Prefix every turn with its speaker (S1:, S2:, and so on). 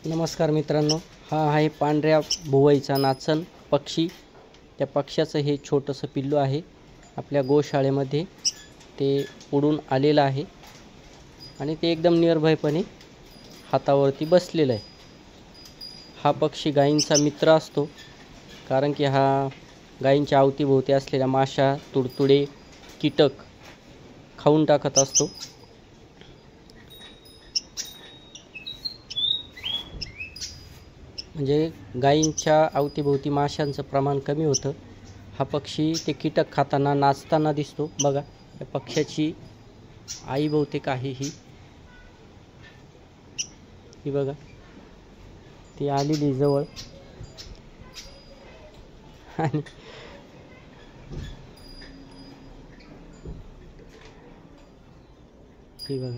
S1: नमस्कार मित्रांनो, हा आहे पांढऱ्या भुवईचा नाचण पक्षी। त्या पक्ष्याचं हे छोटंसं पिल्लू आहे। आपल्या गोशाळेमध्ये ते उडून आलेलं आहे आणि ते एकदम निर्भयपणे हातावरती बसलेलं आहे। हा पक्षी गायींचा मित्र असतो, कारण की हा गायींच्या अवतीभोवती असलेल्या माशा, तुडतुडे, कीटक खाऊन टाकत असतो। म्हणजे गायींच्या अवतीभोवती माशांचं प्रमाण कमी होतं। हा पक्षी ते कीटक खाताना नाचताना दिसतो बघा। या पक्ष्याची आई बहुतेक आहे ही बघा, ती आलेली जवळ आणि ही बघा।